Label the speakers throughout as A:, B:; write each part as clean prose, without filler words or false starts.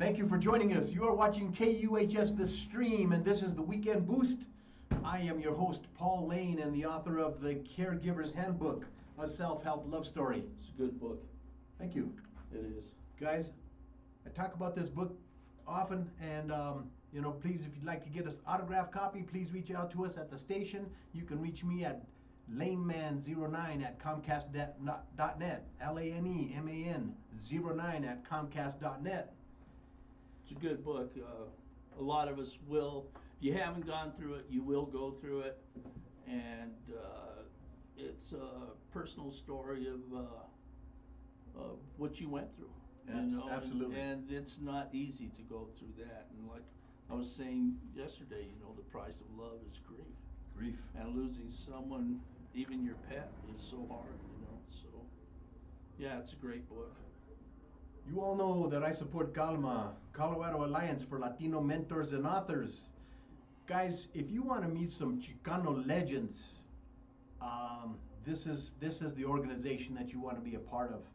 A: Thank you for joining us. You are watching KUHS The Stream, and this is the Weekend Boost. I am your host, Paul Lane, and the author of The Caregiver's Handbook, a self-help love story.
B: It's a good book.
A: Thank you.
B: It is.
A: Guys, I talk about this book often, and please, if you'd like to get us autographed copy, please reach out to us at the station. You can reach me at laneman09 at comcast.net, LANEMAN09 at comcast.net.
B: It's a good book. A lot of us will. If you haven't gone through it, you will go through it. And it's a personal story of what you went through.
A: Absolutely.
B: And it's not easy to go through that. And like I was saying yesterday, the price of love is grief.
A: Grief.
B: And losing someone, even your pet, is so hard, So, yeah, it's a great book.
A: You all know that I support CALMA, Colorado Alliance for Latino Mentors and Authors. Guys, if you want to meet some Chicano legends, this is the organization that you want to be a part of.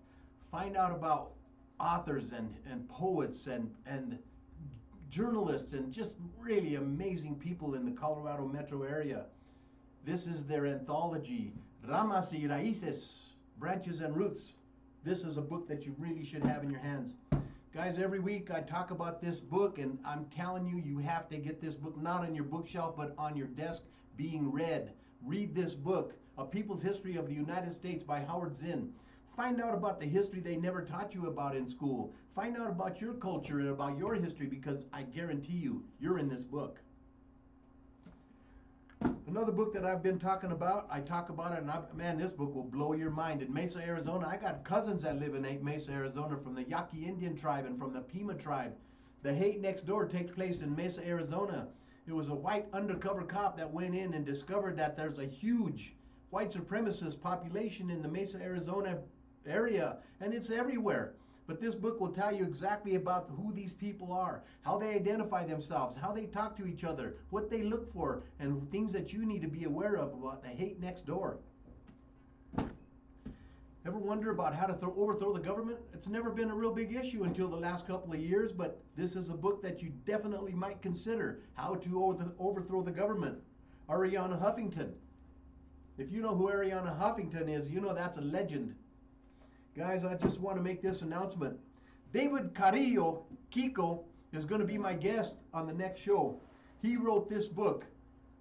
A: Find out about authors and poets and journalists and just really amazing people in the Colorado metro area. This is their anthology, Ramas y Raíces, Branches and Roots. This is a book that you really should have in your hands. Guys, every week I talk about this book, and I'm telling you, you have to get this book not on your bookshelf, but on your desk being read. Read this book, A People's History of the United States by Howard Zinn. Find out about the history they never taught you about in school. Find out about your culture and about your history, because I guarantee you, you're in this book. Another book that I've been talking about, I talk about it, and man, this book will blow your mind. In Mesa, Arizona, I got cousins that live in Mesa, Arizona, from the Yaqui Indian tribe and from the Pima tribe. The Hate Next Door takes place in Mesa, Arizona. It was a white undercover cop that went in and discovered that there's a huge white supremacist population in the Mesa, Arizona area, and it's everywhere. But this book will tell you exactly about who these people are, how they identify themselves, how they talk to each other, what they look for, and things that you need to be aware of about the hate next door. Ever wonder about how to overthrow the government? It's never been a real big issue until the last couple of years, but this is a book that you definitely might consider, How to Overthrow the Government. Arianna Huffington. If you know who Arianna Huffington is, you know that's a legend. Guys, I just want to make this announcement. David Carrillo, Kiko, is going to be my guest on the next show. He wrote this book,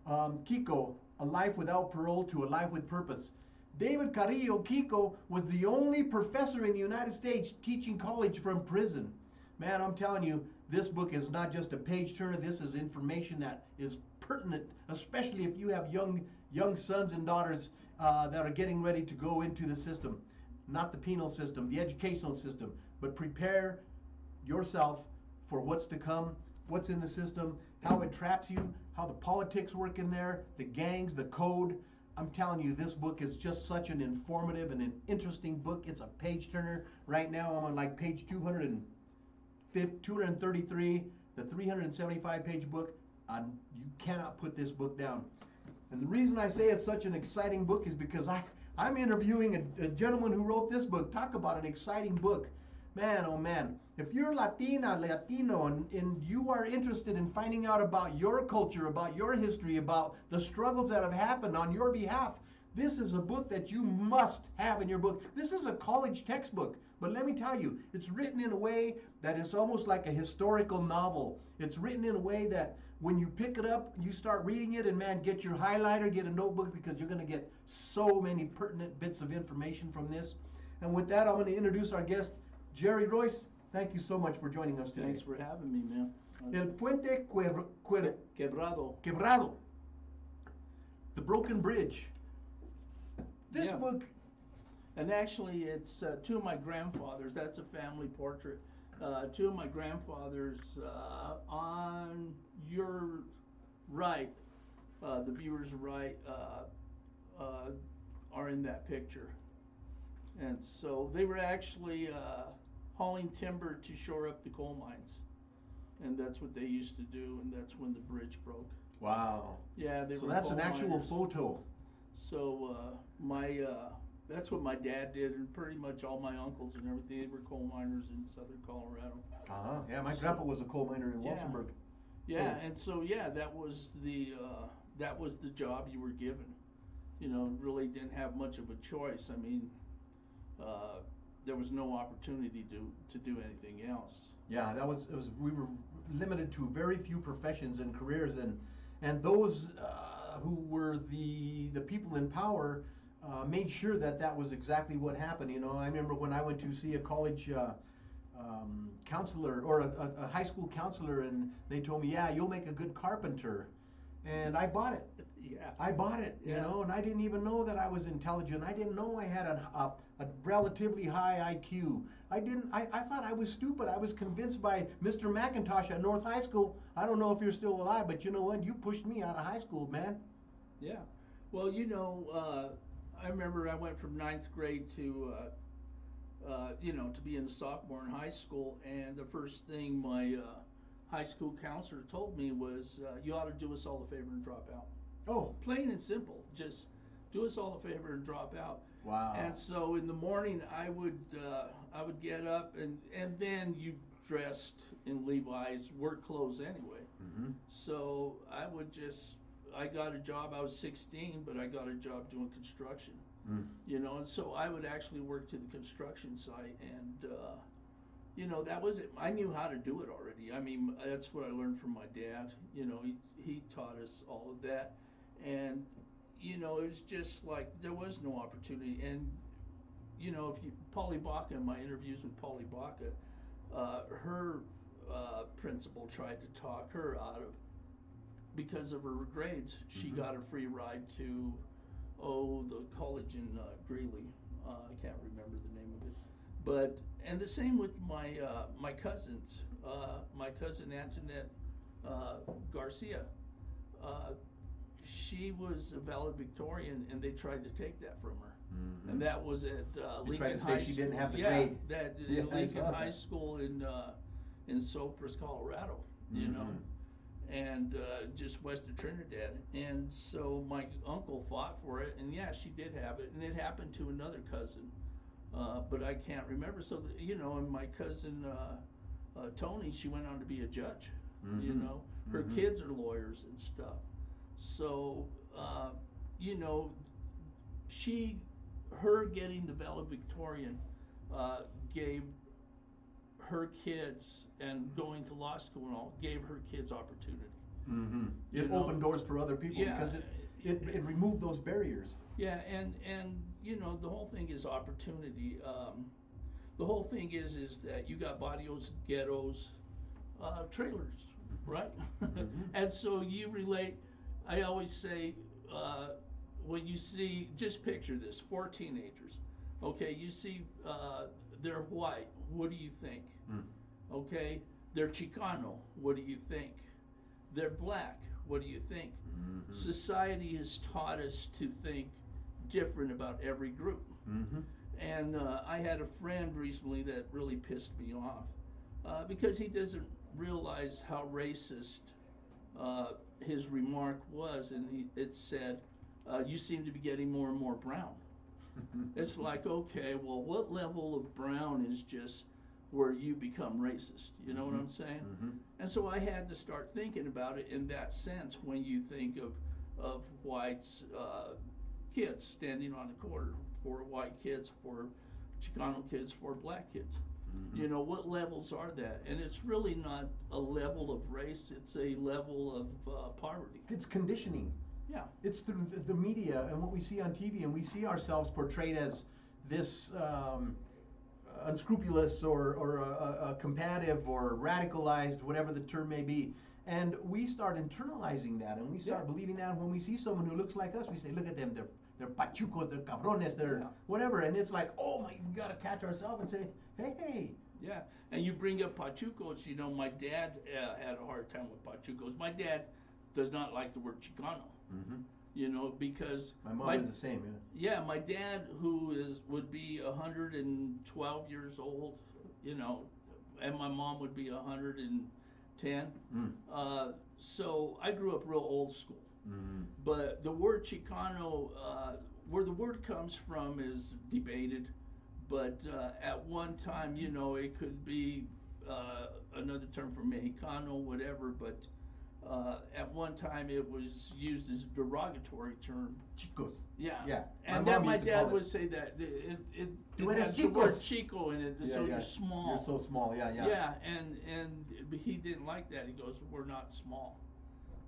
A: Kiko, A Life Without Parole to a Life with Purpose. David Carrillo, Kiko, was the only professor in the United States teaching college from prison. Man, I'm telling you, this book is not just a page turner. This is information that is pertinent, especially if you have young sons and daughters that are getting ready to go into the system. Not the penal system, the educational system, but prepare yourself for what's to come, what's in the system, how it traps you, how the politics work in there, the gangs, the code. I'm telling you, this book is just such an informative and an interesting book. It's a page turner. Right now I'm on like page 233, the 375-page book. You cannot put this book down. And the reason I say it's such an exciting book is because I'm interviewing a gentleman who wrote this book. Talk about an exciting book. Man, oh man. If you're Latino, and you are interested in finding out about your culture, about your history, about the struggles that have happened on your behalf, this is a book that you must have in your book. This is a college textbook, but let me tell you, it's written in a way that is almost like a historical novel. It's written in a way that when you pick it up, you start reading it, and man, get your highlighter, get a notebook, because you're going to get so many pertinent bits of information from this. And with that, I'm going to introduce our guest, Jerry Royce. Thank you so much for joining us today.
B: Thanks for having me, man.
A: El Puente
B: Quebrado.
A: The Broken Bridge. This book.
B: And actually, it's two of my grandfathers. That's a family portrait. Two of my grandfathers on your right, the viewer's right, are in that picture. And so they were actually hauling timber to shore up the coal mines. And that's what they used to do, and that's when the bridge broke.
A: Wow.
B: Yeah, they
A: so
B: were
A: that's an
B: coal
A: actual
B: miners.
A: photo.
B: So my That's what my dad did, and pretty much all my uncles and everything. They were coal miners in southern Colorado.
A: Uh-huh. Yeah, my
B: So-
A: grandpa was a coal miner in
B: Yeah.
A: Walsenburg.
B: Yeah, and so yeah, that was the job you were given. You know, really didn't have much of a choice. I mean, uh, there was no opportunity to do anything else.
A: Yeah, we were limited to very few professions and careers, and those who were the people in power made sure that that was exactly what happened. You know, I remember when I went to see a college counselor or a high school counselor, and they told me, yeah, you'll make a good carpenter, and I bought it.
B: Yeah.
A: I bought it, you
B: Yeah.
A: know, and I didn't even know that I was intelligent. I didn't know I had a relatively high IQ. I thought I was stupid. I was convinced by Mr. McIntosh at North High School. I don't know if you're still alive, but you know what? You pushed me out of high school, man.
B: Yeah. Well, you know, I remember I went from ninth grade to, you know, to being a sophomore in high school, and the first thing my high school counselor told me was, you ought to do us all a favor and drop out.
A: Oh,
B: Plain and simple. Just do us all a favor and drop out.
A: wow.
B: And so in the morning, I would get up, and then you dressed in Levi's work clothes anyway.
A: Mm-hmm.
B: So I got a job. I was 16, but I got a job doing construction.
A: Mm.
B: You know, and so I would actually work to the construction site, and you know, that was it. I knew how to do it already. I mean, that's what I learned from my dad. You know, he taught us all of that, and you know, it was just like there was no opportunity. And you know, if you Polly Baca, in my interviews with Polly Baca, her principal tried to talk her out of, because of her grades, she
A: Mhm.
B: got a free ride to the college in Greeley. I can't remember the name of it, but and the same with my cousins. My cousin Antoinette Garcia. She was a valedictorian, and they tried to take that from her.
A: Mhm.
B: And that was at
A: They tried
B: Lincoln
A: to
B: High
A: say she
B: School.
A: didn't have the
B: Yeah,
A: grade.
B: that
A: Yeah, I
B: Lincoln
A: saw
B: High
A: that.
B: School in Sopris, Colorado. You know,
A: Mhm.
B: and just west of Trinidad. And so my uncle fought for it, and yeah, she did have it, and it happened to another cousin, but I can't remember. So you know, and my cousin Tony, she went on to be a judge. You
A: Mhm.
B: know, her
A: Mhm.
B: kids are lawyers and stuff. So you know, her getting the valedictorian gave her kids, and going to law school and all, gave her kids opportunity.
A: Mm-hmm.
B: You
A: It
B: know,
A: opened doors for other people
B: yeah,
A: because it removed those barriers.
B: Yeah, and you know, the whole thing is opportunity. The whole thing is that you got barrios, ghettos, trailers, right?
A: Mhm.
B: And so you relate. I always say, when you see, just picture this: 4 teenagers. Okay, you see, they're white. What do you think?
A: Mm.
B: Okay, they're Chicano. What do you think? They're black. What do you think?
A: Mhm.
B: Society has taught us to think different about every group.
A: Mhm.
B: And I had a friend recently that really pissed me off because he doesn't realize how racist his remark was, and it said, "You seem to be getting more and more brown." It's like, okay, well, what level of brown is just where you become racist? You know what I'm saying?
A: Mhm.
B: And so I had to start thinking about it in that sense when you think of whites, kids standing on the corner, for white kids, for Chicano kids, for black kids.
A: Mhm.
B: You know, what levels are that? And it's really not a level of race, it's a level of poverty.
A: It's conditioning.
B: Yeah.
A: It's through the media and what we see on TV, and we see ourselves portrayed as this unscrupulous or combative or radicalized, whatever the term may be. And we start internalizing that, and we start
B: Yeah.
A: believing that. When we see someone who looks like us, we say, look at them, they're pachucos, they're cabrones, they're
B: Yeah.
A: whatever. And it's like, oh my, we gotta catch ourselves and say, hey.
B: Yeah, and you bring up pachucos. You know, my dad had a hard time with pachucos. My dad does not like the word Chicano.
A: Mm-hmm.
B: You know, because
A: My mom is the same, yeah.
B: yeah, my dad, would be 112 years old. You know, and my mom would be 110.
A: Mm.
B: So I grew up real old school.
A: Mm-hmm.
B: But the word Chicano where the word comes from is debated, but at one time, you know, it could be another term for Mexicano, whatever, but at one time it was used as a derogatory term.
A: Chicos.
B: Yeah.
A: Yeah.
B: And
A: My
B: that
A: mom
B: my
A: used to
B: dad
A: call it.
B: would say that it
A: Tú eres
B: has the word
A: chicos.
B: chico in it,
A: Yeah,
B: so
A: yeah.
B: you're small.
A: You're so small. Yeah, yeah.
B: Yeah, and but he didn't like that. He goes, "We're not small,"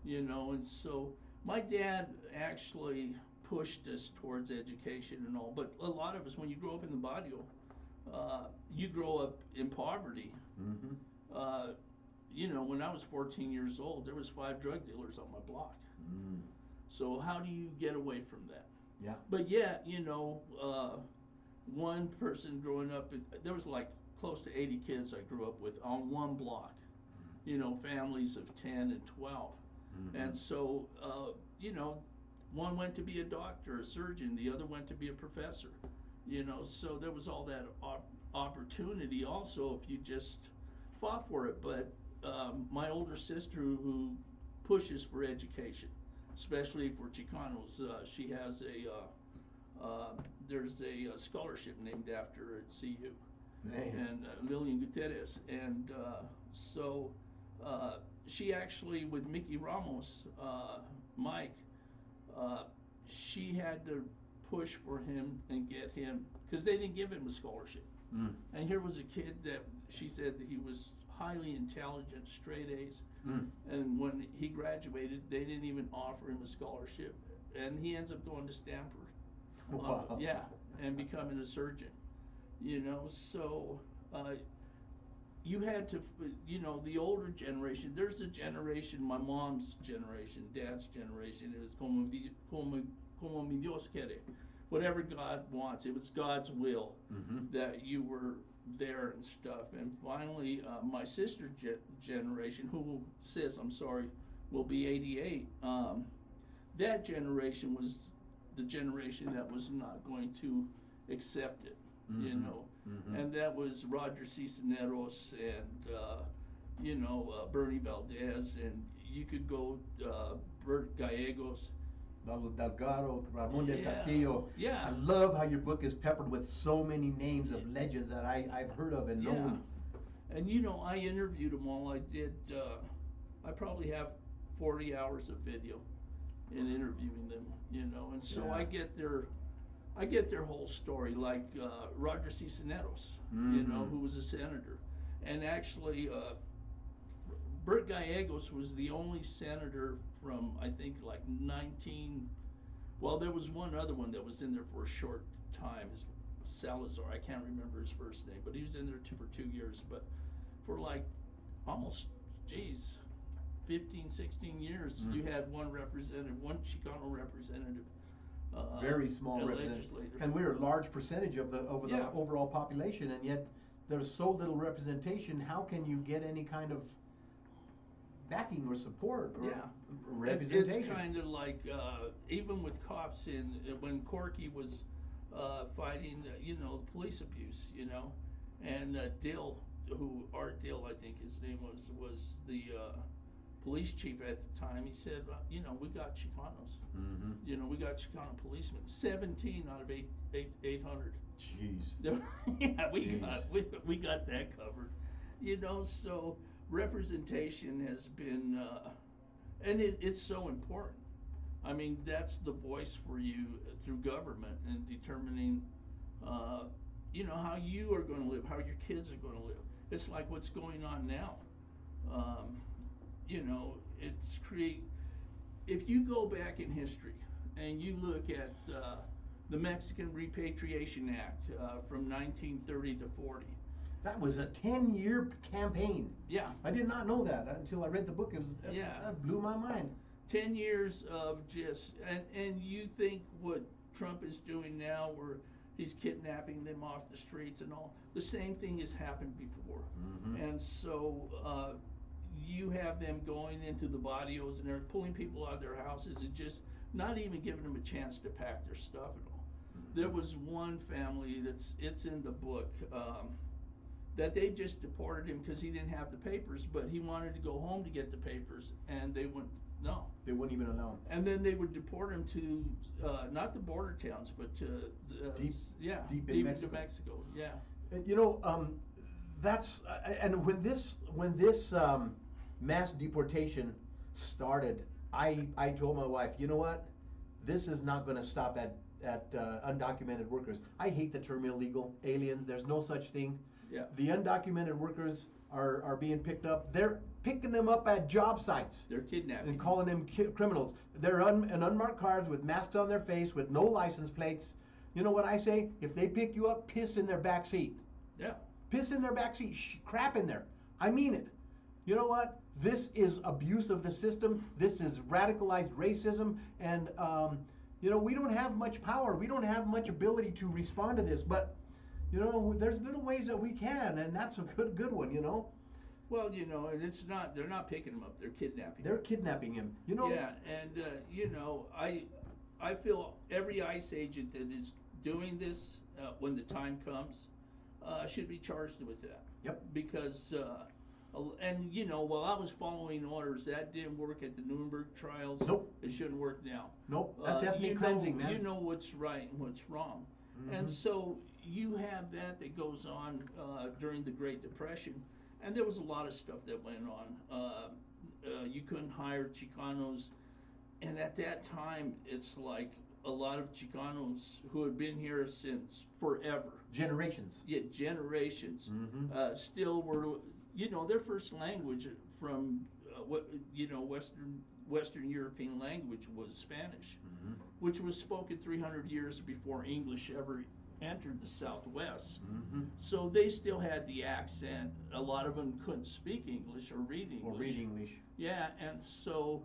B: you know. And so my dad actually pushed us towards education and all. But a lot of us, when you grow up in the barrio, you grow up in poverty.
A: Mm-hmm.
B: Uh, you know, when I was 14 years old, there was 5 drug dealers on my block.
A: Mm.
B: So how do you get away from that?
A: Yeah.
B: But yet, you know, one person growing up, there was like close to 80 kids I grew up with on one block. You know, families of 10 and 12.
A: Mm-hmm.
B: And so, you know, one went to be a doctor, a surgeon, the other went to be a professor. You know, so there was all that opportunity also if you just fought for it. But my older sister, who pushes for education, especially for Chicanos, she has there's a scholarship named after her at CU.
A: Man.
B: And Lillian Gutierrez. And so she actually, with Mickey Ramos, Mike, she had to push for him and get him, because they didn't give him a scholarship.
A: Mm.
B: And here was a kid that she said that he was highly intelligent, straight A's.
A: Mm.
B: And when he graduated, they didn't even offer him a scholarship. And he ends up going to Stanford.
A: Wow.
B: Yeah, and becoming a surgeon. You know, so you had to, you know, the older generation, there's a generation, my mom's generation, dad's generation, it was como mi Dios quiere. Whatever God wants, it was God's will
A: Mm-hmm.
B: that you were there and stuff. And finally, my sister's generation, who says, I'm sorry, will be 88, that generation was the generation that was not going to accept it,
A: Mm-hmm.
B: you know.
A: Mm-hmm.
B: And that was Roger Cisneros and, you know, Bernie Valdez, and you could go Bert Gallegos.
A: Delgado, Ramon de
B: Yeah.
A: Castillo.
B: Yeah.
A: I love how your book is peppered with so many names of legends that I've heard of and
B: Yeah.
A: known.
B: And you know, I interviewed them all. I did, I probably have 40 hours of video in interviewing them, you know, and so
A: Yeah.
B: I get their whole story, like Roger Cisneros, you know,
A: Mhm.
B: who was a senator. And actually, Bert Gallegos was the only senator from, I think, like well, there was one other one that was in there for a short time, is Salazar, I can't remember his first name, but he was in there for 2 years. But for like almost, 15, 16 years, you had one representative, one Chicano representative.
A: Very small
B: a
A: representative.
B: legislator.
A: And we're a large percentage of the
B: Yeah.
A: overall population, and yet there's so little representation. How can you get any kind of backing or support or
B: Yeah.
A: representation?
B: It's kind of like, even with cops when Corky was fighting, you know, police abuse, you know, and Dill, Art Dill, I think his name was the police chief at the time. He said, you know, we got Chicanos,
A: Mm-hmm.
B: you know, we got Chicano policemen, 17 out of 800.
A: Jeez.
B: Yeah, we
A: Jeez.
B: we got that covered, you know. So representation has been, and it's so important. I mean, that's the voice for you through government and determining, you know, how you are going to live, how your kids are going to live. It's like what's going on now. You know, if you go back in history and you look at the Mexican Repatriation Act from 1930 to 40.
A: That was a 10-year campaign.
B: Yeah.
A: I did not know that until I read the book.
B: Yeah.
A: That blew my mind.
B: 10 years of just, and you think what Trump is doing now, where he's kidnapping them off the streets and all, the same thing has happened before.
A: Mm-hmm.
B: And so you have them going into the barrios and they're pulling people out of their houses and just not even giving them a chance to pack their stuff and all.
A: Mm-hmm.
B: There was one family it's in the book, that they just deported him because he didn't have the papers, but he wanted to go home to get the papers, and they went No.
A: They wouldn't even allow them.
B: And then they would deport them to, not the border towns, but to,
A: Deep in
B: into
A: Mexico.
B: Mexico, yeah.
A: You know, that's and when this mass deportation started, I told my wife, you know what, this is not going to stop at undocumented workers. I hate the term illegal aliens. There's no such thing.
B: Yeah.
A: The undocumented workers are being picked up. They're picking them up at job sites.
B: They're kidnapping.
A: And calling them criminals. They're in unmarked cars with masks on their face with no license plates. You know what I say? If they pick you up, piss in their back seat.
B: Yeah.
A: Piss in their back seat. Crap in there. I mean it. You know what? This is abuse of the system. This is radicalized racism. And, you know, we don't have much power. We don't have much ability to respond to this. But, you know, there's little ways that we can. And that's a good one, you know.
B: Well, you know, and it's not, they're not picking him up, they're kidnapping
A: They're
B: him.
A: kidnapping him. You know.
B: Yeah, and, you know, I feel every ICE agent that is doing this, when the time comes, should be charged with that.
A: Yep.
B: Because, and you know, while I was following orders, that didn't work at the Nuremberg trials.
A: Nope.
B: It shouldn't work now.
A: Nope. That's ethnic cleansing, man.
B: You know what's right and what's wrong. And so you have that goes on during the Great Depression. And there was a lot of stuff that went on. You couldn't hire Chicanos. And at that time, it's like a lot of Chicanos who had been here since forever.
A: Generations.
B: Yeah, generations. Still were, you know, their first language from, you know, Western European language was Spanish, which was spoken 300 years before English ever entered the Southwest. So they still had the accent. A lot of them couldn't speak English or read English. Yeah, and so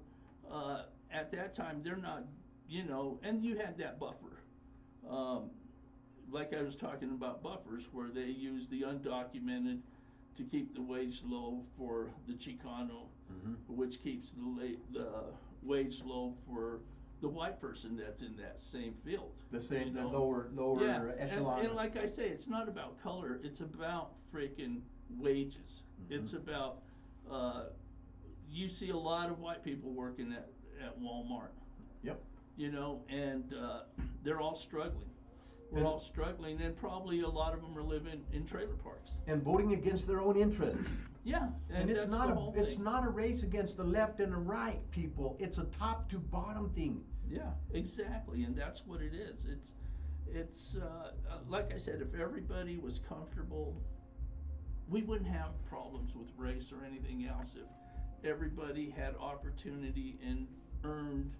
B: at that time they're not, you know, and you had that buffer. Like I was talking about buffers where they use the undocumented to keep the wage low for the Chicano, which keeps the wage low for the white person that's in that same field.
A: The same,
B: you
A: the
B: know?
A: lower echelon.
B: And like I say, it's not about color, it's about freaking wages. It's about, you see a lot of white people working at Walmart.
A: Yep.
B: You know, and they're all struggling. We're all struggling, and probably a lot of them are living in trailer parks.
A: And voting against their own interests.
B: Yeah,
A: and it's
B: that's
A: not
B: the whole thing.
A: It's not a race against the left and the right, people. It's a top to bottom thing.
B: Yeah, exactly, and that's what it is. It's like I said, if everybody was comfortable, we wouldn't have problems with race or anything else. If everybody had opportunity and earned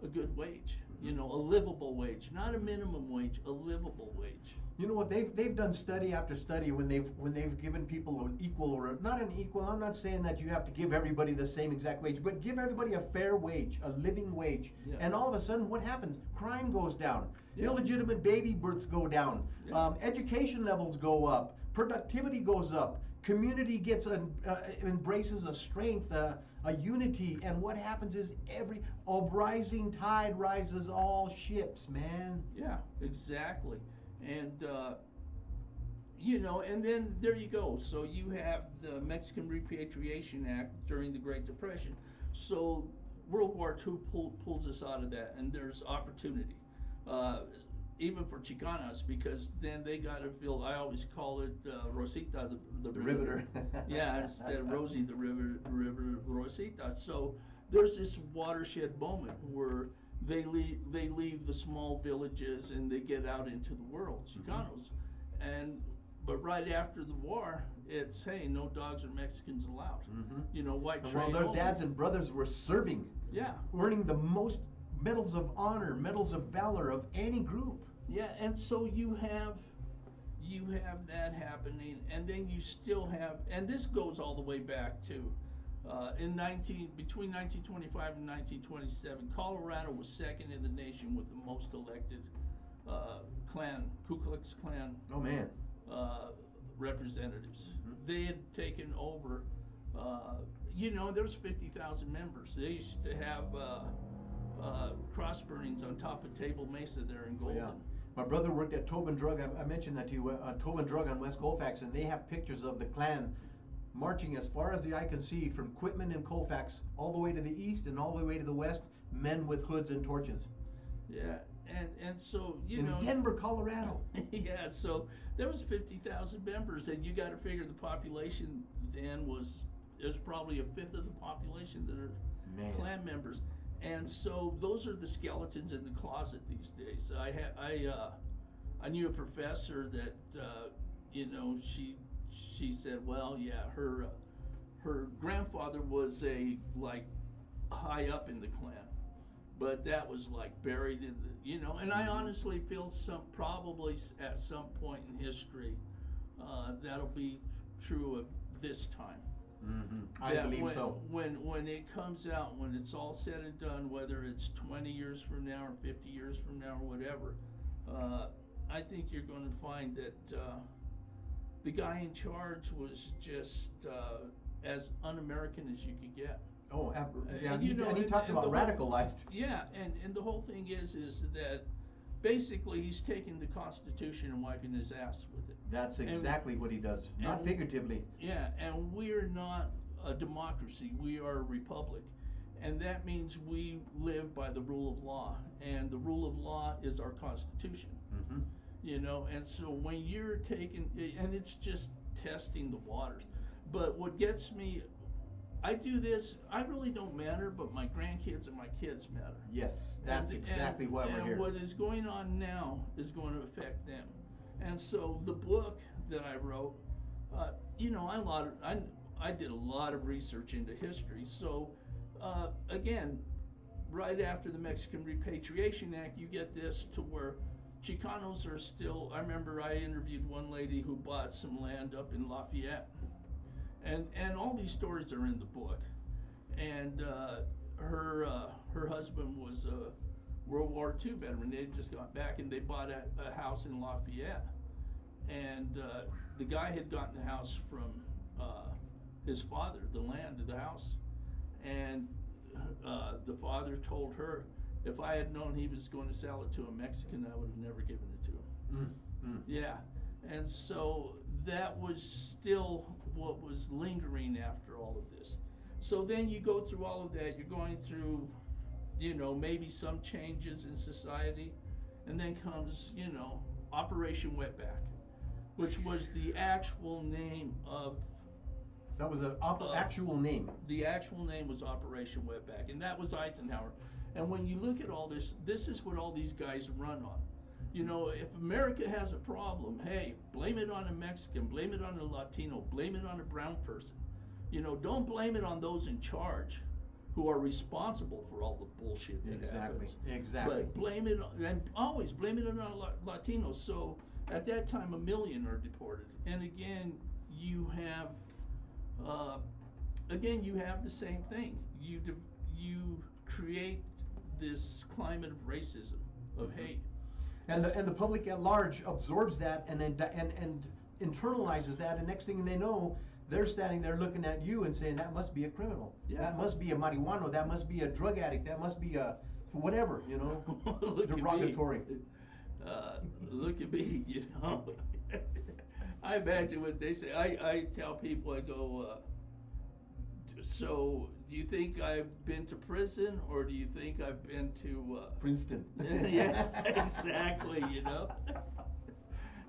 B: a good wage, you know, a livable wage, not a minimum wage, a livable wage.
A: You know what, they've done study after study when they've given people an equal, or not an equal, I'm not saying that you have to give everybody the same exact wage, but give everybody a fair wage, a living wage.
B: Yeah.
A: And all of a sudden what happens? Crime goes down.
B: Yeah.
A: Illegitimate baby births go down.
B: Yeah.
A: Education levels go up. Productivity goes up. Community gets embraces a strength, a unity, and what happens is a rising tide rises all ships, man.
B: Yeah, exactly. And you know, and then there you go. So you have the Mexican Repatriation Act during the Great Depression. So World War II pulls us out of that, and there's opportunity, even for Chicanas, because then they got to feel. I always call it Rosita, the
A: riveter.
B: Yeah, instead of Rosie, the river Rosita. So there's this watershed moment where they leave the small villages and they get out into the world, Chicanos, but right after the war, it's, hey, no dogs or Mexicans allowed. You know, white trade
A: Well, their
B: only.
A: dads and brothers were serving, earning the most medals of honor, medals of valor of any group.
B: Yeah, and so you have that happening, and then you still have, and this goes all the way back to between 1925 and 1927, Colorado was second in the nation with the most elected Ku Klux Klan
A: Oh man.
B: Representatives. They had taken over, you know, there's 50,000 members. They used to have cross burnings on top of Table Mesa there in Golden.
A: Yeah. My brother worked at Tobin Drug. I mentioned that to you. Tobin Drug on West Colfax, and they have pictures of the Klan marching as far as the eye can see from Quitman and Colfax all the way to the east and all the way to the west, men with hoods and torches.
B: Yeah, and so, you
A: in
B: know.
A: Denver, Colorado.
B: Yeah, so there was 50,000 members, and you gotta figure the population then there's probably a fifth of the population that are
A: Man.
B: Klan members. And so those are the skeletons in the closet these days. I knew a professor that, you know, she said, well, yeah, her grandfather was like high up in the Klan, but that was like buried in the, you know, and I honestly feel probably at some point in history, that'll be true of this time.
A: Mm-hmm. I believe so.
B: When it comes out, when it's all said and done, whether it's 20 years from now or 50 years from now or whatever, I think you're going to find that the guy in charge was just as un-American as you could get.
A: Oh, yeah,
B: and, you know,
A: and he talks about radicalized.
B: Yeah, and the whole thing is that basically he's taking the Constitution and wiping his ass with it.
A: That's exactly what he does, not figuratively.
B: Yeah, and we're not a democracy, we are a republic. And that means we live by the rule of law, and the rule of law is our Constitution.
A: Mm-hmm.
B: You know, and so when you're taking, and it's just testing the waters. But what gets me, I do this, I really don't matter, but my grandkids and my kids matter.
A: Yes, that's exactly why we're here.
B: And what is going on now is going to affect them. And so the book that I wrote, you know, I did a lot of research into history. So again, right after the Mexican Repatriation Act, you get this to where Chicanos are still, I remember I interviewed one lady who bought some land up in Lafayette. And all these stories are in the book. And her husband was a World War II veteran. They had just got back and they bought a house in Lafayette. And the guy had gotten the house from his father, the land of the house. And the father told her, if I had known he was going to sell it to a Mexican, I would have never given it to him. Yeah. And so that was still what was lingering after all of this. So then you go through all of that, you're going through, you know, maybe some changes in society, and then comes, you know, Operation Wetback, which was the actual name of...
A: That was an actual name.
B: The actual name was Operation Wetback, and that was Eisenhower. And when you look at all this, this is what all these guys run on. You know, if America has a problem, hey, blame it on a Mexican, blame it on a Latino, blame it on a brown person. You know, don't blame it on those in charge who are responsible for all the bullshit that happens.
A: Exactly.
B: But blame it on, and always blame it on Latinos. So at that time, 1 million are deported. And again, you have the same thing. You create this climate of racism, of hate.
A: And the public at large absorbs that and then and internalizes that, and next thing they know, they're standing there looking at you and saying, that must be a criminal. Yeah. That must be a marijuano. That must be a drug addict. That must be a whatever, you know, derogatory.
B: Look at me, you know. I imagine what they say. I tell people, I go, so do you think I've been to prison, or do you think I've been to
A: Princeton?
B: Yeah, exactly, you know.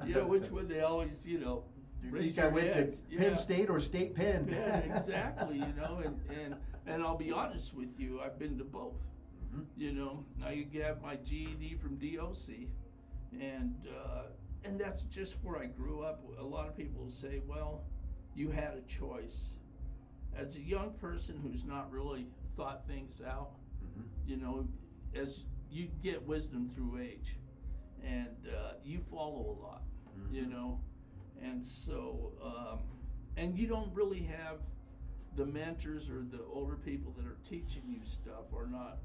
B: You know, which one they always, you know,
A: you think I went to Penn State or State Penn?
B: Yeah, exactly, you know, and I'll be honest with you, I've been to both. Mm-hmm. You know, now you have my GED from DOC, and that's just where I grew up. A lot of people say, well, you had a choice. As a young person who's not really thought things out, mm-hmm. you know, as you get wisdom through age, and you follow a lot, mm-hmm. you know, and so, and you don't really have the mentors or the older people that are teaching you stuff or not,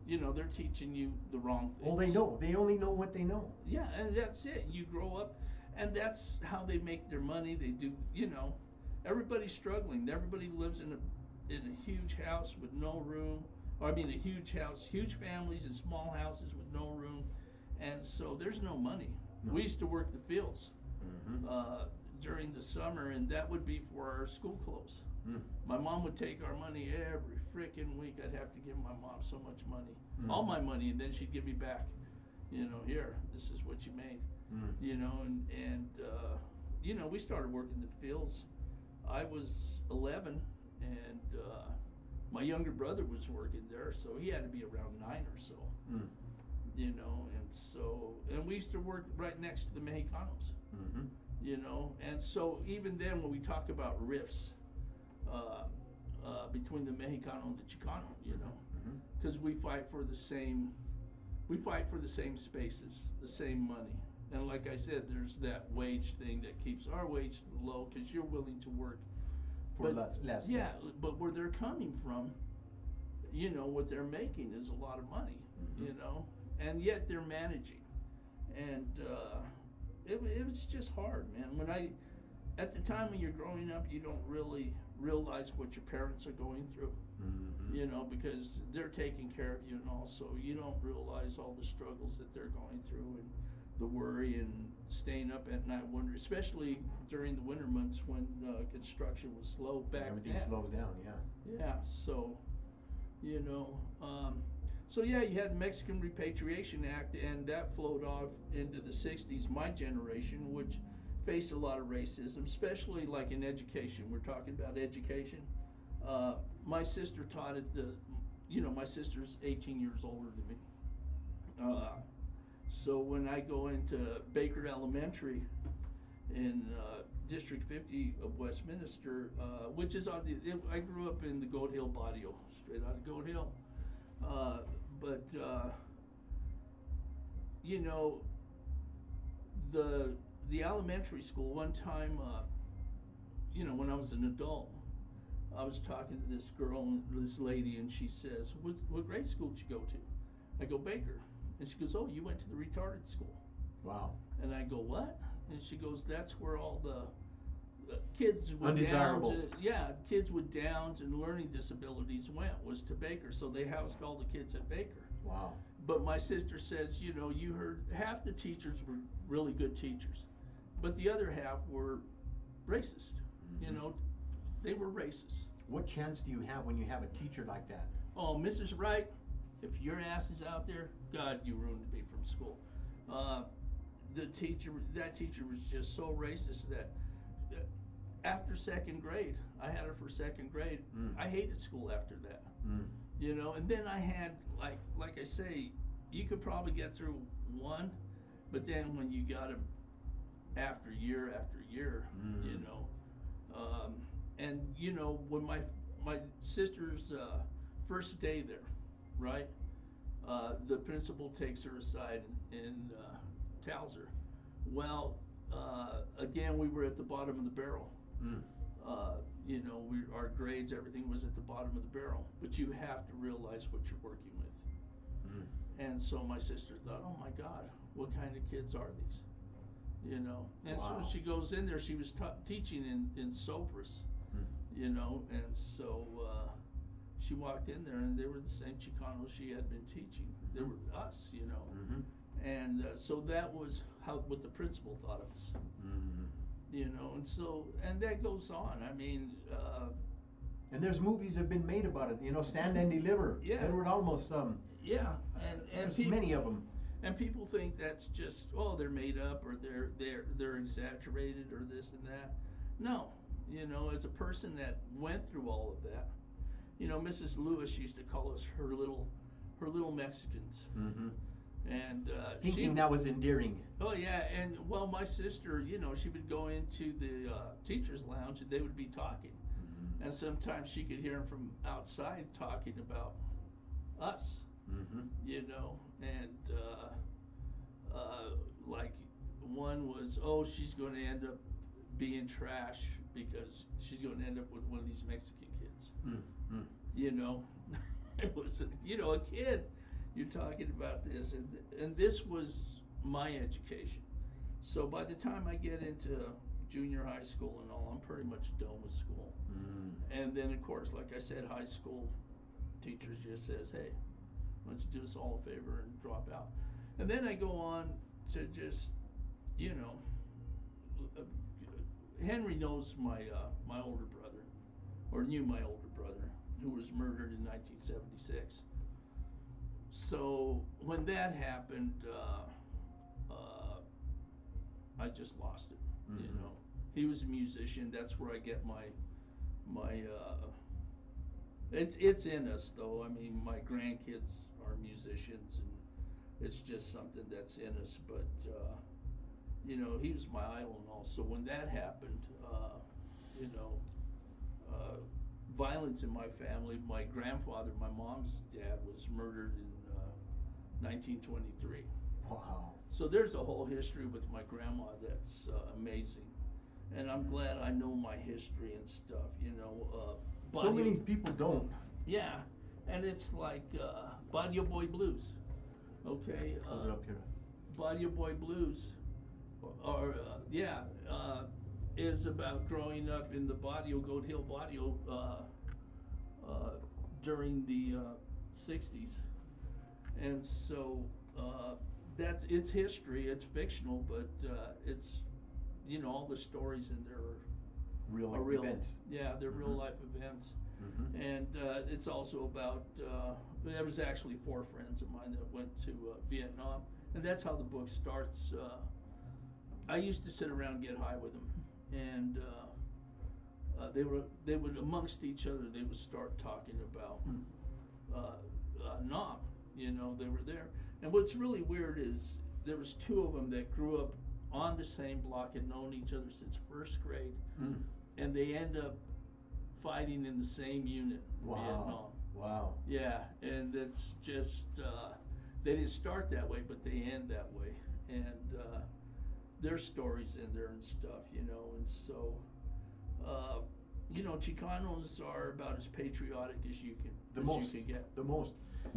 B: you know, they're teaching you the wrong things.
A: Well, they know. They only know what they know.
B: Yeah, and that's it. You grow up, and that's how they make their money. They do, you know. Everybody's struggling. Everybody lives in a huge house with no room. Or I mean, a huge house, huge families in small houses with no room, and so there's no money. No. We used to work the fields. Mm-hmm. during the summer, and that would be for our school clothes.
A: Mm.
B: My mom would take our money every freaking week. I'd have to give my mom so much money,
A: Mm.
B: all my money, and then she'd give me back, here, this is what you made,
A: Mm.
B: and we started working the fields. I was 11, and my younger brother was working there, so he had to be around 9 or so,
A: Mm.
B: and we used to work right next to the Mexicanos,
A: Mm-hmm.
B: and so even then when we talk about rifts, between the Mexicano and the Chicano,
A: Mm-hmm.
B: because we fight for the same spaces, the same money. And like I said, there's that wage thing that keeps our wage low because you're willing to work
A: For less.
B: Yeah, but where they're coming from, what they're making is a lot of money,
A: Mhm.
B: and yet they're managing. And it was just hard, man. At the time when you're growing up, you don't really realize what your parents are going through,
A: Mm-hmm.
B: because they're taking care of you, and also you don't realize all the struggles that they're going through, and the worry and staying up at night wondering, especially during the winter months when construction was slow back
A: Everything
B: then.
A: slows down, yeah.
B: Yeah, so, you know, yeah, you had the Mexican Repatriation Act, and that flowed off into the 60s, my generation, which faced a lot of racism, especially like in education. We're talking about education. My sister taught at my sister's 18 years older than me. So when I go into Baker Elementary in District 50 of Westminster, which is I grew up in the Goat Hill barrio, straight out of Goat Hill. But you know, the elementary school, one time, when I was an adult, I was talking to this girl, this lady, and she says, what grade school did you go to? I go, Baker. And she goes, oh, you went to the retarded school.
A: Wow.
B: And I go, what? And she goes, that's where all the kids with
A: Undesirables.
B: Downs, kids with Downs and learning disabilities was to Baker. So they housed all the kids at Baker.
A: Wow.
B: But my sister says, you heard half the teachers were really good teachers, but the other half were racist.
A: Mm-hmm.
B: They were racist.
A: What chance do you have when you have a teacher like that?
B: Oh, Mrs. Wright, if your ass is out there, God, you ruined me from school. That teacher was just so racist that after second grade, I had her for second grade. I hated school after that. And then I had, like I say, you could probably get through one, but then when you got them after year, and when my sister's first day there, right, the principal takes her aside and tells her, well, again, we were at the bottom of the barrel. Our grades, everything was at the bottom of the barrel, but you have to realize what you're working with. And so my sister thought, oh my God, what kind of kids are these? And
A: wow.
B: so she goes in there, she was teaching in Sopris, and so she walked in there, and they were the same Chicanos she had been teaching. They were us, and so that was what the principal thought of us. And that goes on. I mean,
A: and there's movies that have been made about it. Stand and Deliver.
B: Yeah.
A: Edward Olmos.
B: Yeah, and
A: there's many of them.
B: And people think that's just they're made up, or they're exaggerated, or this and that. No, as a person that went through all of that, Mrs. Lewis used to call us her little Mexicans. And
A: thinking that was endearing.
B: Oh yeah, and well, my sister, she would go into the teachers' lounge, and they would be talking, and sometimes she could hear them from outside talking about us, and like one was, oh, she's going to end up being trash because she's going to end up with one of these Mexican kids. It was a kid. You're talking about this, and this was my education. So by the time I get into junior high school and all, I'm pretty much done with school. And then of course, like I said, high school teachers just says, hey, why don't you do us all a favor and drop out? And then I go on to just, Henry knows my older brother, or knew my older brother, who was murdered in 1976. So when that happened, I just lost it.
A: Mm-hmm.
B: You know, he was a musician. That's where I get my. It's in us though. I mean, my grandkids are musicians, and it's just something that's in us. But you know, he was my idol and all. So when that happened, you know, violence in my family. My grandfather, my mom's dad, was murdered in 1923.
A: Wow.
B: So there's a whole history with my grandma that's amazing, and I'm glad I know my history and stuff. You know,
A: So many people don't.
B: Yeah, and it's like Barrio Boy Blues. Okay.
A: Hold it up here.
B: Barrio Boy Blues, or is about growing up in the barrio, Goat Hill Barrio, during the 60s, and so that's it's history. It's fictional, but it's you know all the stories in there are real
A: events.
B: Yeah, they're
A: Mm-hmm.
B: real life events,
A: Mm-hmm.
B: and it's also about. There was actually 4 friends of mine that went to Vietnam, and that's how the book starts. I used to sit around and get high with them, and they would amongst each other they would start talking about Nam. You know, they were there, and what's really weird is there was 2 of them that grew up on the same block and known each other since 1st grade, and they end up fighting in the same unit in Vietnam.
A: Wow.
B: Yeah, and it's just they didn't start that way, but they end that way, and there's stories in there and stuff, you know, and so you know, Chicanos are about as patriotic as you can you can get.
A: The most.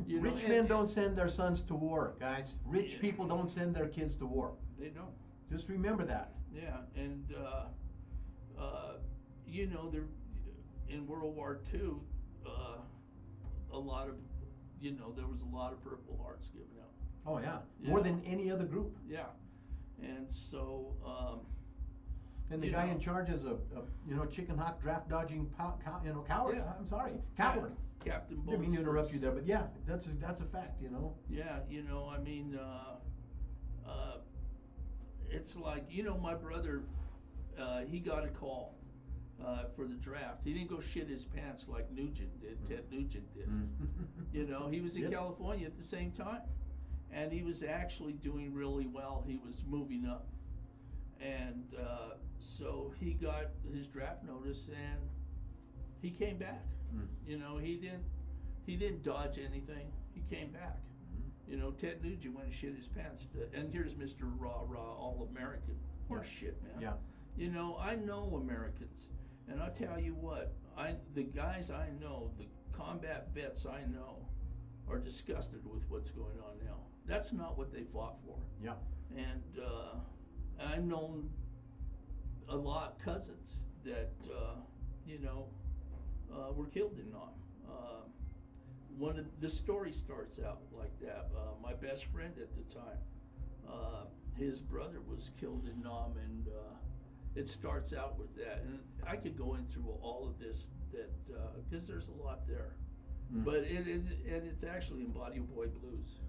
B: You know,
A: Rich men don't send their sons to war, guys. Rich people don't send their kids to war.
B: They don't.
A: Just remember that.
B: Yeah, and you know, there in World War II, a lot of, you know, there was a lot of Purple Hearts given out.
A: Oh yeah,
B: Yeah.
A: more than any other group.
B: Yeah, and so.
A: And the guy in charge is a you know, chicken hawk, draft dodging, you know, coward.
B: Yeah.
A: I'm sorry, coward.
B: Yeah. Captain
A: Didn't mean to
B: Bolster.
A: interrupt you there, but yeah, that's a fact, you know.
B: Yeah, you know, I mean, it's like, you know, my brother, he got a call for the draft. He didn't go shit his pants like Nugent did, Ted Nugent did. You know, he was in
A: Yep.
B: California at the same time, and he was actually doing really well. He was moving up, and so he got his draft notice, and he came back. You know, he didn't dodge anything. He came back. You know, Ted Nugent went and shit his pants. And here's Mr. Rah Rah All-American. Horse shit, man.
A: Yeah.
B: You know, I know Americans, and I tell you what, the guys I know, the combat vets I know, are disgusted with what's going on now. That's not what they fought for.
A: Yeah.
B: And I've known a lot cousins that you know were killed in Nam. The story starts out like that. My best friend at the time, his brother was killed in Nam, and it starts out with that. And I could go in through all of this because there's a lot there. But it's actually in Barrio Boy Blues.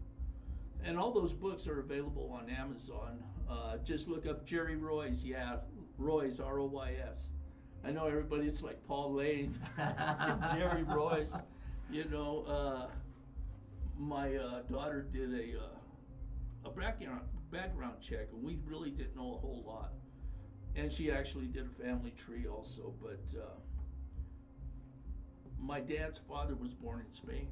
B: And all those books are available on Amazon. Just look up Jerry Roy's, Roy's, R-O-Y-S. I know everybody's like Paul Lane, Jerry Roy's. You know, my daughter did a background check, and we really didn't know a whole lot. And she actually did a family tree also, but my dad's father was born in Spain,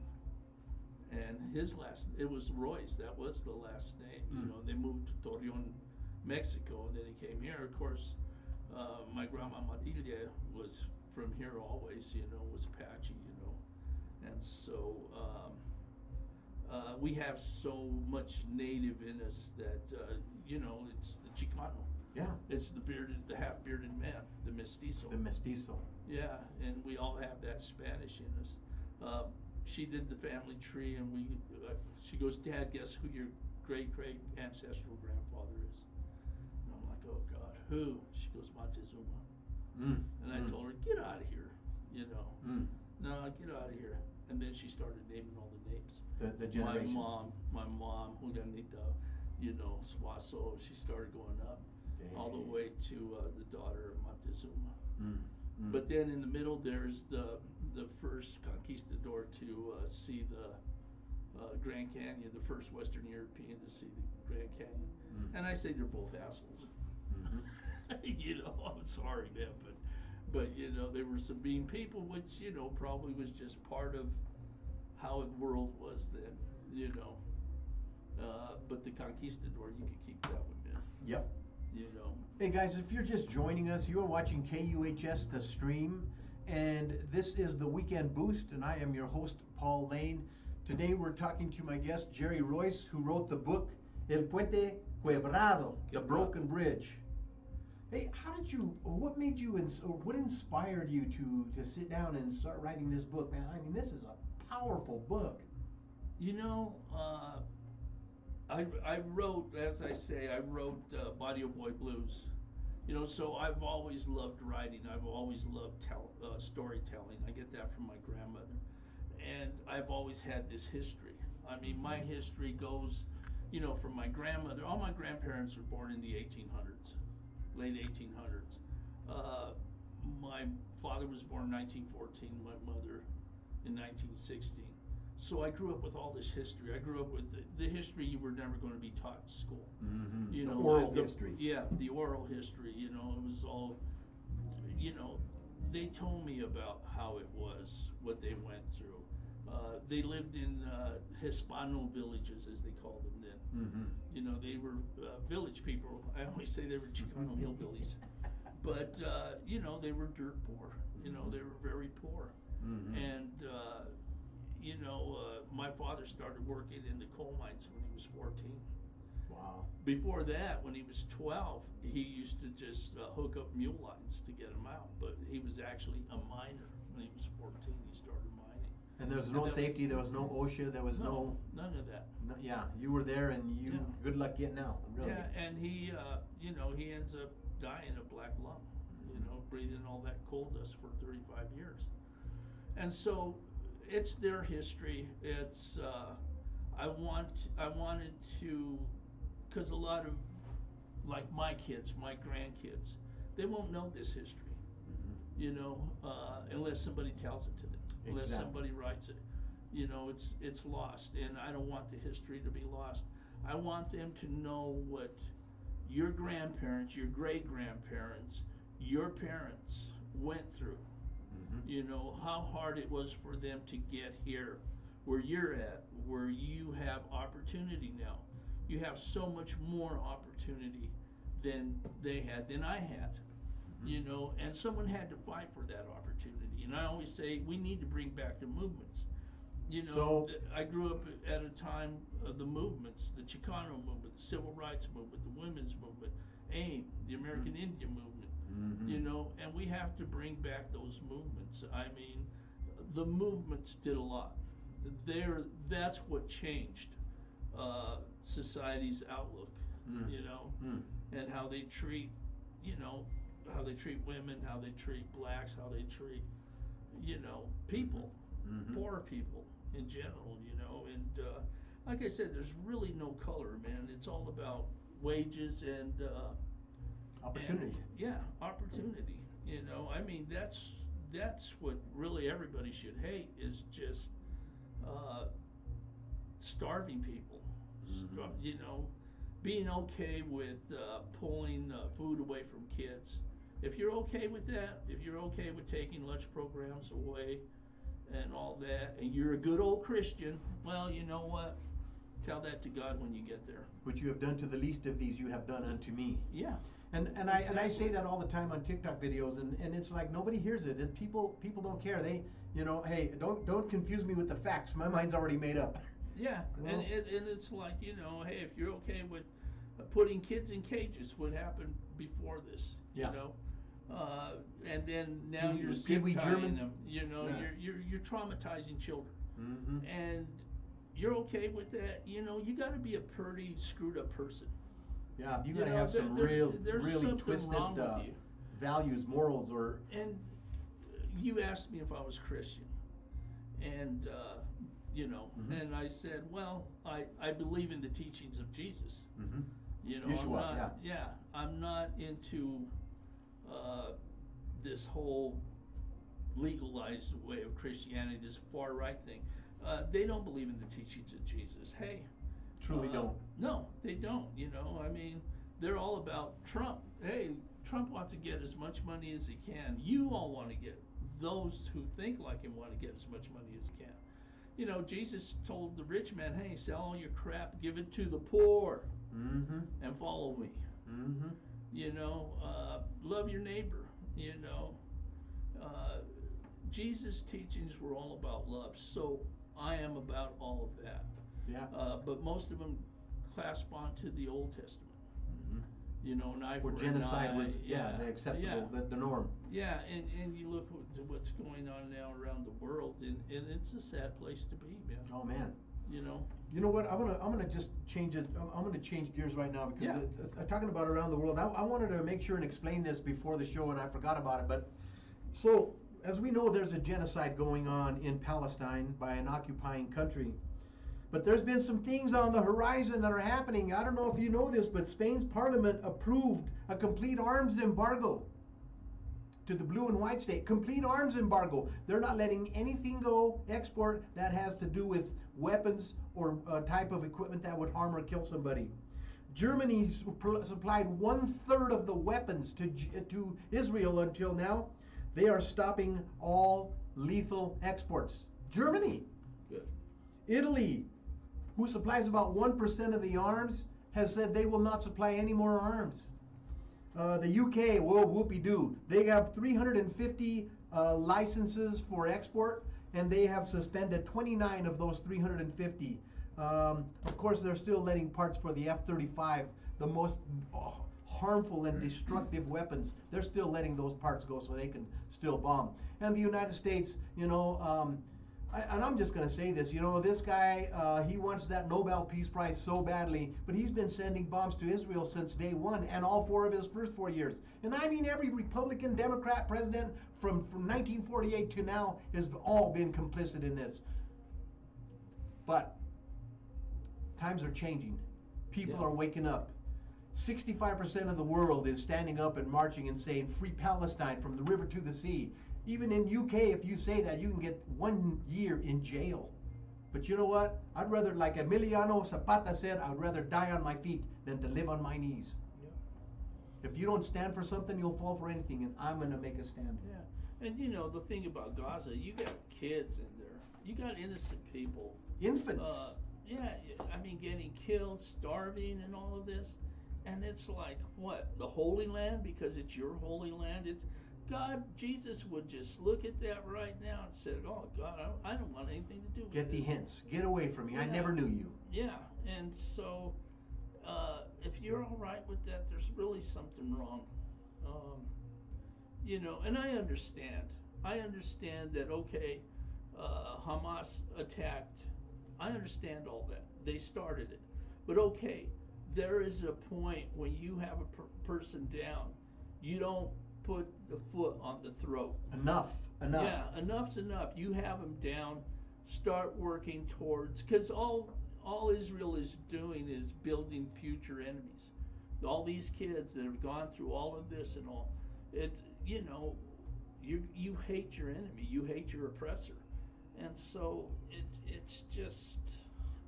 B: and it was Roy's. That was the last name. You know, they moved to Torreon, Mexico, and then he came here. Of course, my grandma Matilde was from here always. You know, was Apache. You know, and so we have so much native in us that you know, it's the Chicano.
A: Yeah.
B: It's the half-bearded man, the mestizo.
A: The mestizo.
B: Yeah, and we all have that Spanish in us. She did the family tree, and she goes, Dad, guess who your great-great ancestral grandfather is? And I'm like, oh God, who? She goes, Montezuma. And I told her, get out of here, you know. No, get out of here. And then she started naming all the names.
A: The generations.
B: My mom, Julianita, you know, Suazo, she started going up all the way to the daughter of Montezuma. But then in the middle, there's the first conquistador to see the Grand Canyon, the first Western European to see the Grand Canyon. And I say they're both assholes. You know, I'm sorry, man, but you know, they were some mean people, which, you know, probably was just part of how the world was then, you know. But the conquistador, you could keep that one, man.
A: Yep.
B: You know.
A: Hey guys, if you're just joining us, you're watching KUHS The Stream, and this is the Weekend Boost, and I am your host, Paul Lane. Today we're talking to my guest, Jerry Royce, who wrote the book, El Puente Quebrado, The Broken Bridge. Hey, what made you, or what inspired you to sit down and start writing this book, man? I mean, this is a powerful book.
B: You know, I wrote, as I say, Barrio Boy Blues. You know, so I've always loved writing. I've always loved storytelling. I get that from my grandmother. And I've always had this history. I mean, my history goes, you know, from my grandmother. All my grandparents were born in the 1800s, late 1800s. My father was born in 1914, my mother in 1916. So I grew up with all this history. I grew up with the history you were never going to be taught in school. You know,
A: the oral history.
B: Yeah, the oral history. You know, it was all, you know, they told me about how it was, what they went through. They lived in Hispano villages, as they called them then. You know, they were village people. I always say they were Chicano hillbillies. But, you know, they were dirt poor. You know, they were very poor. And, you know, my father started working in the coal mines when he was 14.
A: Wow.
B: Before that, when he was 12, he used to just hook up mule lines to get him out. But he was actually a miner when he was 14. He started mining.
A: And there was no safety, there was no OSHA, there was no
B: none of that.
A: No, yeah, you were there, and good luck getting out, really.
B: Yeah, and he, you know, he ends up dying of black lung, you know, breathing all that coal dust for 35 years. And so it's their history. It's, I wanted to, because a lot of, like my kids, my grandkids, they won't know this history, you know, unless somebody tells it to them. Unless somebody writes it, you know, it's lost, and I don't want the history to be lost. I want them to know what your grandparents, your great grandparents, your parents went through. You know, how hard it was for them to get here where you're at, where you have opportunity now. You have so much more opportunity than they had, than I had. You know, and someone had to fight for that opportunity. And I always say we need to bring back the movements. You know, I grew up at a time of the movements, the Chicano movement, the Civil Rights movement, the Women's movement, AIM, the American Indian movement, you know, and we have to bring back those movements. I mean, the movements did a lot. That's what changed society's outlook, you know, and how they treat, you know, how they treat women, how they treat blacks, how they treat, you know, people, poor people in general, you know. And like I said, there's really no color, man. It's all about wages and
A: opportunity.
B: And, yeah, opportunity. You know, I mean, that's what really everybody should hate, is just starving people. You know, being okay with pulling food away from kids. If you're okay with that, if you're okay with taking lunch programs away and all that, and you're a good old Christian, well, you know what? Tell that to God when you get there.
A: What you have done to the least of these, you have done unto me.
B: Yeah.
A: And I say that all the time on TikTok videos, and it's like nobody hears it, and people don't care. They, you know, hey, don't confuse me with the facts. My mind's already made up.
B: Yeah, you know? and it's like, you know, hey, if you're okay with putting kids in cages, what happened before this?
A: Yeah.
B: You know. And then now you're zip-tying them. You know, you're traumatizing children, and you're okay with that. You know, you got to be a pretty screwed up person.
A: Yeah, you got to have some really
B: something
A: twisted
B: wrong with you.
A: values, morals, or
B: And you asked me if I was Christian, and and I said, well, I believe in the teachings of Jesus.
A: mm-hmm.
B: I'm
A: Yeshua,
B: not, I'm not into this whole legalized way of Christianity, this far right thing. They don't believe in the teachings of Jesus. Hey,
A: truly don't.
B: No, they don't. I mean, they're all about Trump. Hey, Trump wants to get as much money as he can. You all want to get, those who think like him want to get as much money as he can. Jesus told the rich man, hey, sell all your crap, give it to the poor,
A: mm-hmm.
B: and follow me.
A: Mm-hmm.
B: Love your neighbor. Jesus' teachings were all about love, so I am about all of that.
A: Yeah.
B: But most of them clasp onto the Old Testament.
A: Mm-hmm.
B: An eye
A: where
B: for an
A: genocide
B: eye.
A: was the acceptable, the norm.
B: Yeah, and you look to what's going on now around the world, and it's a sad place to be, man.
A: Oh man.
B: You
A: know what? I'm gonna just change it. I'm gonna change gears right now because talking about around the world. I wanted to make sure and explain this before the show, and I forgot about it. But so as we know, there's a genocide going on in Palestine by an occupying country. But there's been some things on the horizon that are happening. I don't know if you know this, but Spain's parliament approved a complete arms embargo to the blue and white state. Complete arms embargo. They're not letting anything go export that has to do with weapons or type of equipment that would harm or kill somebody. Germany's supplied 1/3 of the weapons to Israel until now. They are stopping all lethal exports. Germany.
B: Good.
A: Italy, who supplies about 1% of the arms, has said they will not supply any more arms. The UK, well, whoopee-doo. They have 350 licenses for export, and they have suspended 29 of those 350. Of course, they're still letting parts for the F-35, the most harmful and destructive weapons. They're still letting those parts go so they can still bomb. And the United States, and I'm just going to say this, this guy, he wants that Nobel Peace Prize so badly, but he's been sending bombs to Israel since day one, and all 4 of his first 4 years. And I mean every Republican, Democrat president from 1948 to now has all been complicit in this. But times are changing. People are waking up. 65% of the world is standing up and marching and saying, free Palestine from the river to the sea. Even in UK, if you say that, you can get 1 year in jail. But you know what? I'd rather, like Emiliano Zapata said, I'd rather die on my feet than to live on my knees. Yeah. If you don't stand for something, you'll fall for anything, and I'm going to make a stand.
B: Yeah. And the thing about Gaza, you got kids in there. You got innocent people.
A: Infants.
B: Getting killed, starving, and all of this. And it's like, what? The Holy Land? Because it's your Holy Land? It's God, Jesus would just look at that right now and said, oh, God, I don't want anything to do with this.
A: Get thee hence. Get away from me. Yeah. I never knew you.
B: Yeah. And so, if you're all right with that, there's really something wrong. And I understand. I understand that, okay, Hamas attacked. I understand all that. They started it. But okay, there is a point when you have a person down, you don't put the foot on the throat.
A: Enough.
B: Yeah, enough's enough. You have them down, start working towards, because all Israel is doing is building future enemies. All these kids that have gone through all of this and all, you hate your enemy, you hate your oppressor. And so it's just.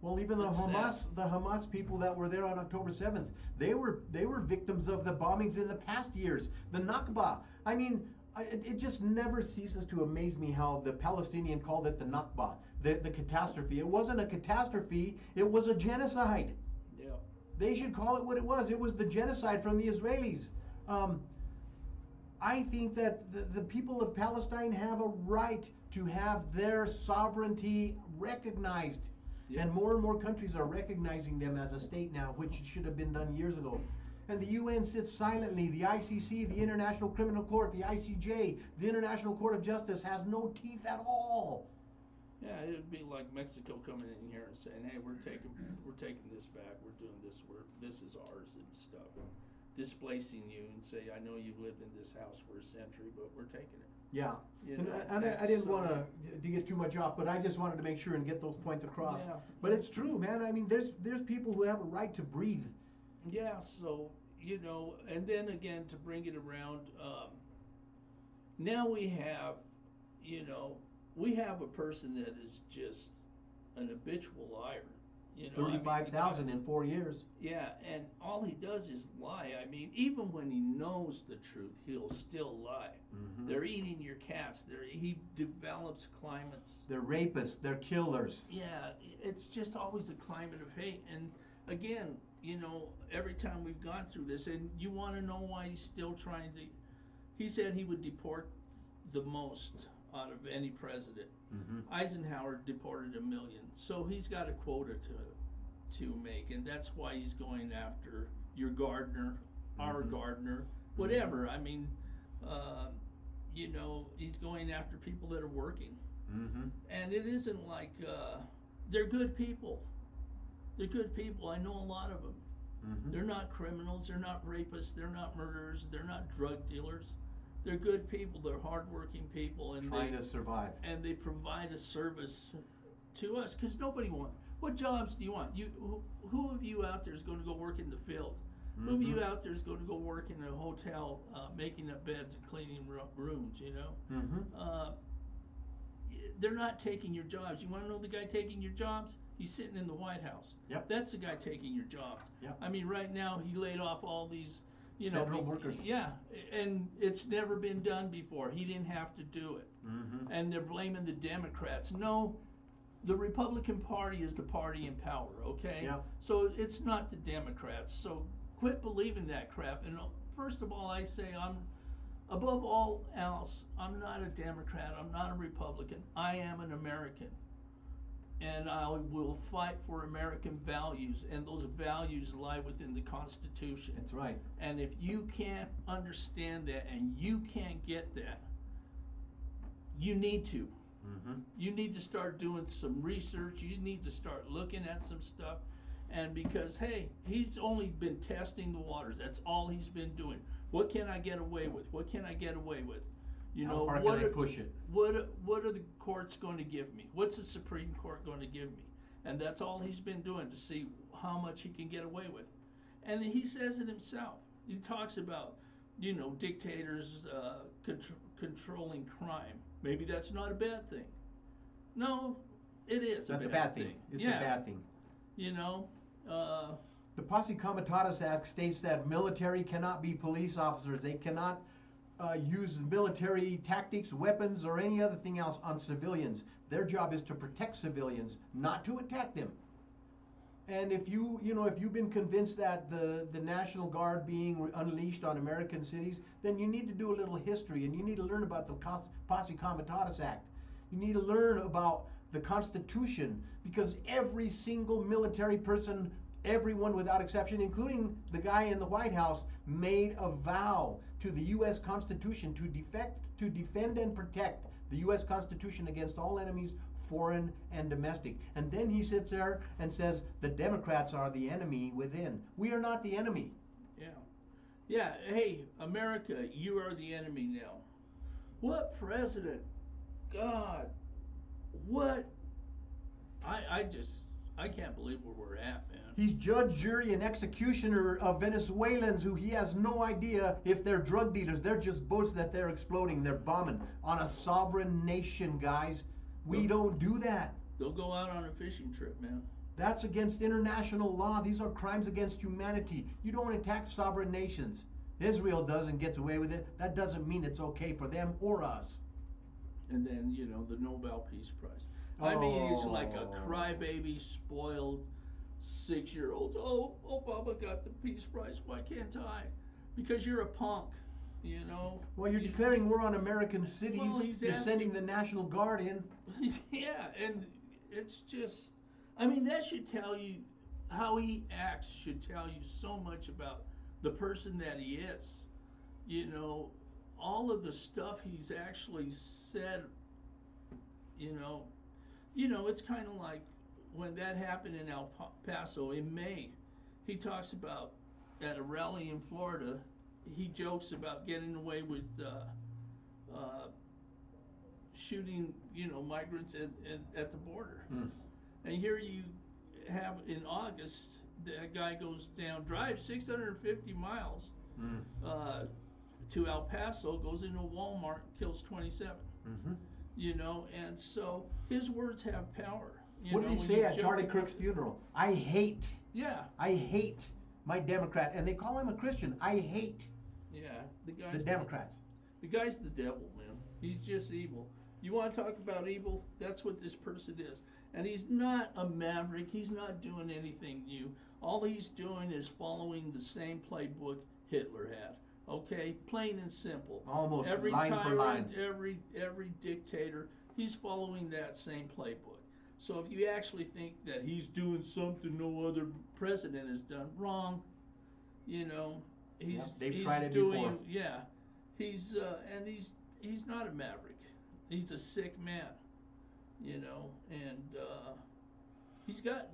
A: Well, even the Hamas people that were there on October 7th, they were victims of the bombings in the past years. The Nakba. I mean, it just never ceases to amaze me how the Palestinian called it the Nakba, the catastrophe. It wasn't a catastrophe. It was a genocide.
B: Yeah.
A: They should call it what it was. It was the genocide from the Israelis. I think that the people of Palestine have a right to have their sovereignty recognized. Yeah. And more countries are recognizing them as a state now, which should have been done years ago. And the UN sits silently. The ICC, the International Criminal Court, the ICJ, the International Court of Justice has no teeth at all.
B: Yeah, it would be like Mexico coming in here and saying, "Hey, we're taking this back. We're doing this. This is ours and stuff." displacing you and say, I know you've lived in this house for a century, but we're taking it.
A: Yeah,
B: You
A: and
B: know,
A: I didn't
B: so-
A: want to get too much off, but I just wanted to make sure and get those points across.
B: Yeah.
A: But it's true, man. I mean, there's people who have a right to breathe.
B: Yeah, so, you know, and then again, to bring it around, now we have, you know, we have a person that is just an habitual liar. You know, I mean,
A: 35,000 in 4 years.
B: yeah, and all he does is lie. I mean, even when he knows the truth, he'll still lie.
A: Mhm.
B: They're eating your cats. He develops climates.
A: They're rapists. They're killers.
B: Yeah, it's just always a climate of hate. And again, you know, every time we've gone through this, and you want to know why he's still trying to. He said he would deport the most out of any president.
A: Mm-hmm.
B: Eisenhower deported 1 million, so he's got a quota to make, and that's why he's going after your gardener, our
A: Mhm.
B: gardener, whatever. I mean, you know, he's going after people that are working,
A: Mm-hmm.
B: and it isn't like they're good people. They're good people. I know a lot of them.
A: Mm-hmm.
B: They're not criminals. They're not rapists. They're not murderers. They're not drug dealers. They're good people. They're hardworking people, and
A: Trying to survive.
B: and they provide a service to us, because nobody wants. What jobs do you want? Who of you out there is going to go work in the field? Who of you
A: Mhm.
B: out there is going to go work in a hotel, making up beds and cleaning rooms? You know,
A: Mm-hmm.
B: they're not taking your jobs. You want to know the guy taking your jobs? He's sitting in the White House.
A: Yep.
B: That's the guy taking your jobs.
A: Yep.
B: I mean, right now he laid off all these, you know,
A: Federal workers.
B: Yeah, and it's never been done before. He didn't have to do it.
A: Mm-hmm.
B: And they're blaming the Democrats. No, the Republican Party is the party in power, okay?
A: Yeah.
B: So it's not the Democrats. So quit believing that crap. And first of all, I say above all else, I'm not a Democrat. I'm not a Republican. I am an American. And I will fight for American values, and those values lie within the Constitution.
A: That's right.
B: And if you can't understand that and you can't get that, you need to.
A: Mm-hmm.
B: You need to start doing some research. You need to start looking at some stuff. And because, hey, he's only been testing the waters. That's all he's been doing. What can I get away with? What can I get away with? You
A: How
B: know,
A: far
B: what
A: can I
B: are,
A: push it?
B: what are the courts going to give me? What's the Supreme Court going to give me? And that's all he's been doing, to see how much he can get away with. And he says it himself. He talks about, you know, dictators controlling crime. Maybe that's not a bad thing. No, it is.
A: That's a bad thing. It's
B: Yeah.
A: a bad thing.
B: You know,
A: The Posse Comitatus Act states that military cannot be police officers. They cannot use military tactics, weapons, or any other thing else on civilians. Their job is to protect civilians, not to attack them. And if you've been convinced that the National Guard being unleashed on American cities, then you need to do a little history, and you need to learn about the Posse Comitatus Act. You need to learn about the Constitution, because every single military person, everyone without exception, including the guy in the White House, made a vow to the U.S. Constitution to defend and protect the U.S. Constitution against all enemies, foreign and domestic. And then he sits there and says the Democrats are the enemy within. We are not the enemy.
B: yeah. Yeah, hey, America, you are the enemy now. What president? God, what? I can't believe where we're at, man.
A: He's judge, jury, and executioner of Venezuelans who he has no idea if they're drug dealers. They're just boats that they're exploding. They're bombing on a sovereign nation, guys. We don't do that.
B: They'll go out on a fishing trip, man.
A: That's against international law. These are crimes against humanity. You don't attack sovereign nations. Israel does and gets away with it. That doesn't mean it's okay for them or us.
B: And then, you know, the Nobel Peace Prize. I mean, it's like a
A: Oh.
B: crybaby, spoiled 6-year-old. Oh, Obama got the Peace Prize. Why can't I? Because you're a punk, you know.
A: Well, you're declaring war on American cities.
B: Well, he's
A: You're
B: asking-
A: sending the National Guard in.
B: Yeah, and it's just, I mean, that should tell you, how he acts should tell you so much about the person that he is. You know, all of the stuff he's actually said, you know, it's kind of like when that happened in El Paso in May. He talks about at a rally in Florida, he jokes about getting away with shooting, migrants at the border. And here you have in August, that guy goes down, drives 650 miles to El Paso, goes into a Walmart, kills 27. And so his words have power.
A: What did he say at Charlie Kirk's funeral? I hate my Democrat, and they call him a Christian. I hate the Democrats.
B: The guy's the devil, man. He's just evil. You want to talk about evil? That's what this person is. And he's not a maverick. He's not doing anything new. All he's doing is following the same playbook Hitler had. Okay, plain and simple.
A: Almost
B: every
A: line
B: tyrant,
A: for line.
B: Every dictator, he's following that same playbook. So if you actually think that he's doing something no other president has done, wrong.
A: They've tried it before.
B: Yeah, he's not a maverick. He's a sick man. And he's got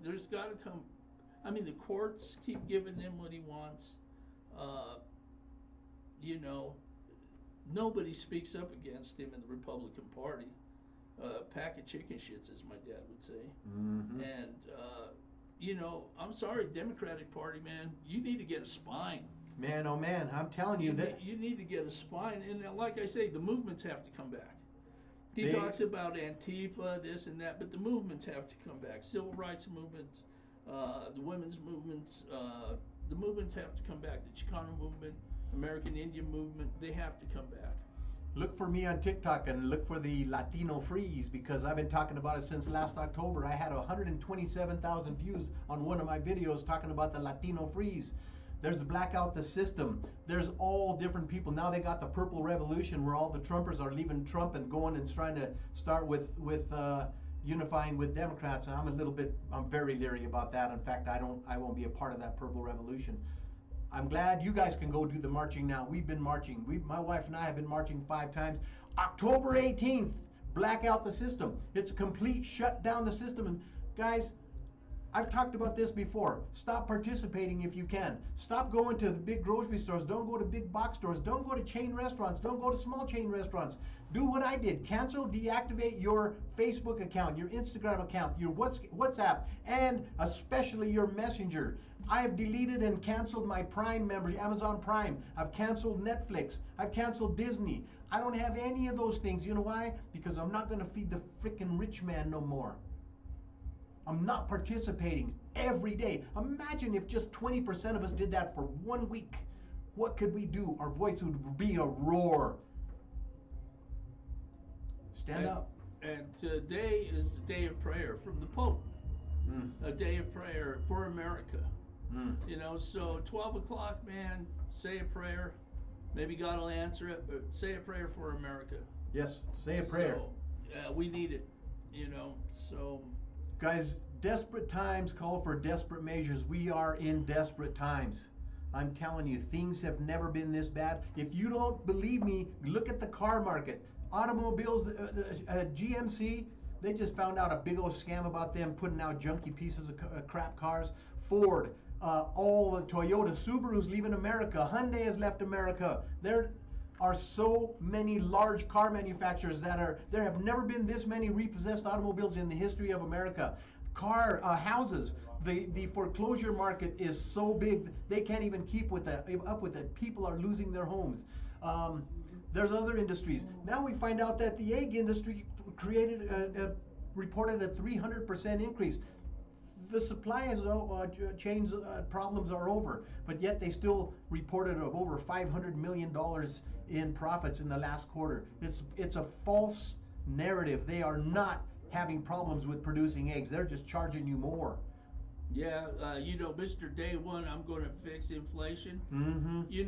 B: there's got to come. I mean, the courts keep giving him what he wants. Nobody speaks up against him in the Republican Party. Pack of chicken shits, as my dad would say. And I'm sorry, Democratic Party, man, you need to get a spine.
A: Man, oh man, I'm telling you that
B: you need to get a spine, and like I say, the movements have to come back. He talks about Antifa, this and that, but the movements have to come back. Civil rights movements, the women's movements, the movements have to come back. The Chicano movement, American Indian movement, they have to come back.
A: Look for me on TikTok and look for the Latino Freeze, because I've been talking about it since last October. I had 127,000 views on one of my videos talking about the Latino Freeze. There's the blackout the system. There's all different people. Now they got the purple revolution where all the Trumpers are leaving Trump and going and trying to start with unifying with Democrats. And I'm very leery about that. In fact, I won't be a part of that purple revolution. I'm glad you guys can go do the marching now. We've been marching. My wife and I have been marching 5 times. October 18th, black out the system. It's a complete shut down the system. And guys, I've talked about this before. Stop participating if you can. Stop going to the big grocery stores. Don't go to big box stores. Don't go to chain restaurants. Don't go to small chain restaurants. Do what I did. Cancel, deactivate your Facebook account, your Instagram account, your WhatsApp, and especially your Messenger. I have deleted and canceled my Prime membership, Amazon Prime. I've canceled Netflix. I've canceled Disney. I don't have any of those things. You know why? Because I'm not going to feed the freaking rich man no more. I'm not participating every day. Imagine if just 20% of us did that for 1 week. What could we do? Our voice would be a roar. Stand up.
B: And today is the day of prayer from the Pope. A day of prayer for America. So 12 o'clock, man, say a prayer. Maybe God will answer it, but say a prayer for America.
A: Yes, say a prayer.
B: So, we need it, so...
A: Guys, desperate times call for desperate measures. We are in desperate times. I'm telling you, things have never been this bad. If you don't believe me, look at the car market. Automobiles, GMC, they just found out a big old scam about them putting out junky pieces of crap cars. Ford, all the Toyota, Subaru's leaving America. Hyundai has left America. There are so many large car manufacturers there have never been this many repossessed automobiles in the history of America. Houses, the foreclosure market is so big they can't even keep up with it. People are losing their homes. There's other industries. Now we find out that the egg industry reported a 300% increase. The supply chain problems are over, but yet they still reported of over $500 million in profits in the last quarter. It's a false narrative. They are not having problems with producing eggs. They're just charging you more.
B: Yeah, Mr. Day One, I'm going to fix inflation. If you